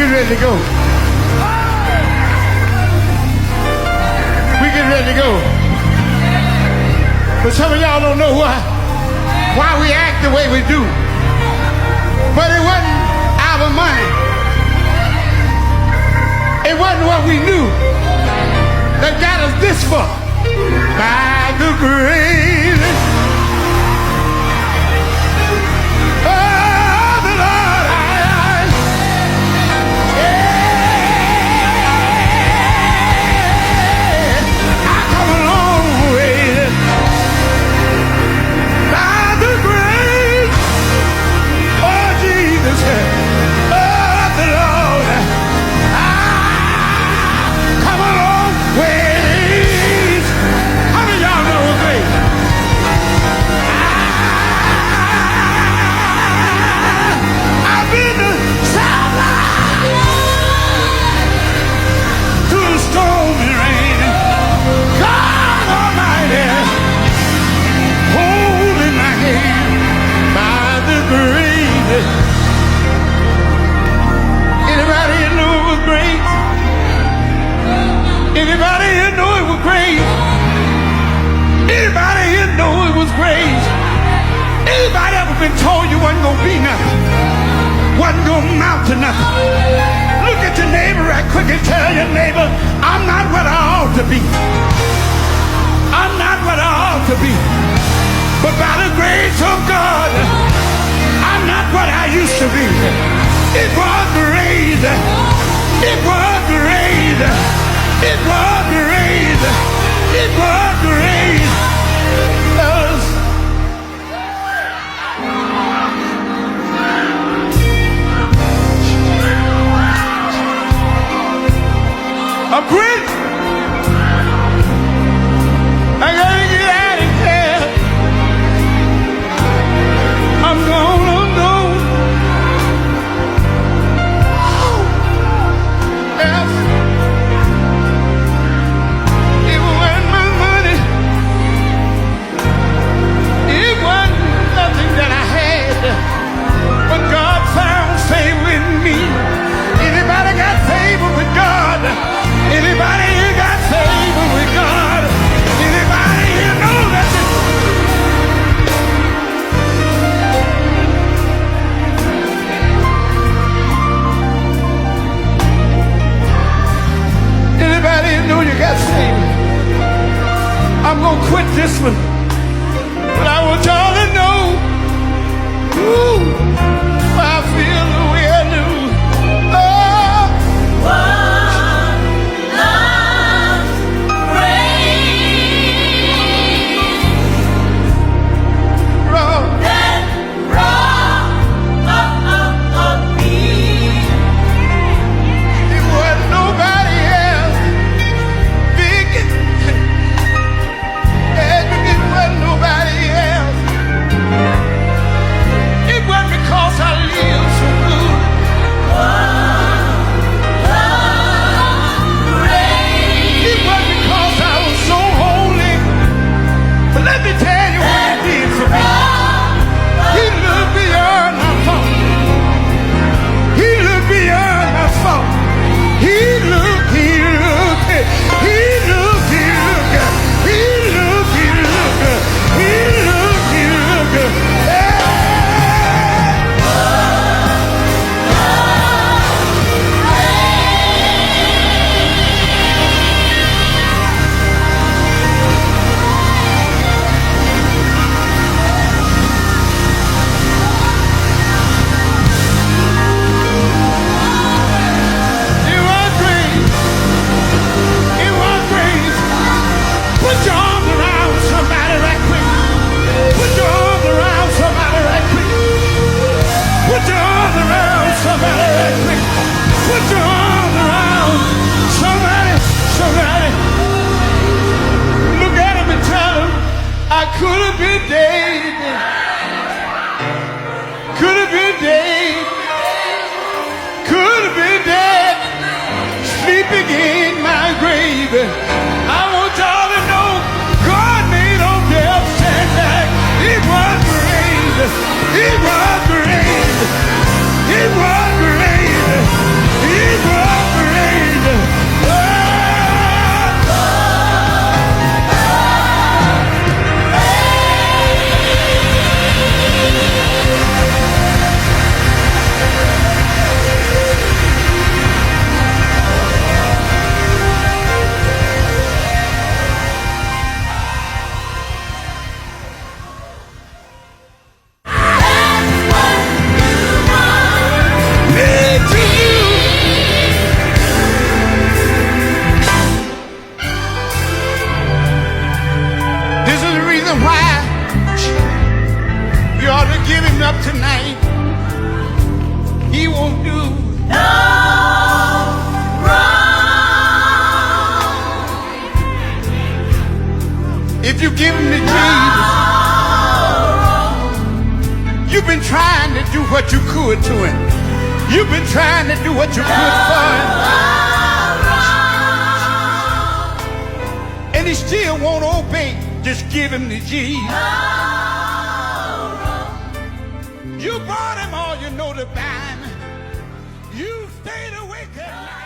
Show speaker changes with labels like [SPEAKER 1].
[SPEAKER 1] get ready to go. We get ready to go. But some of y'all don't know why we act the way we do. But it wasn't our money. It wasn't what we knew that got us this far. By the grace of the Lord, I come a long way. By the grace of Jesus of the Lord, I come a long way. Anybody here know it was grace? Anybody here know it was grace? Anybody here know it was grace? Anybody ever been told you wasn't gonna be nothing? Wasn't gonna amount to nothing? Look at your neighbor right quick and tell your neighbor, I'm not what I ought to be. I'm not what I ought to be. But by the grace of God, I'm not what I used to be. It was grace. It was grace. It was grace. It was grace. I'm quit. I gotta get out of here. I'm gonna know. Yes. It wasn't my money. It wasn't nothing that I had. But God found favor in me. Anybody got favor with God? Anybody here got favor with God? Anybody here know that? Anybody here know you got favor? I'm gonna quit this one, but I want y'all to know, I feel the way I do. I want y'all to know God made on death stand back. It was grace. It was grace. It was grace. what you could to him. You've been trying to do what you could for him. And he still won't obey. Just give him the G. You brought him all you know to bind. You stayed awake at night.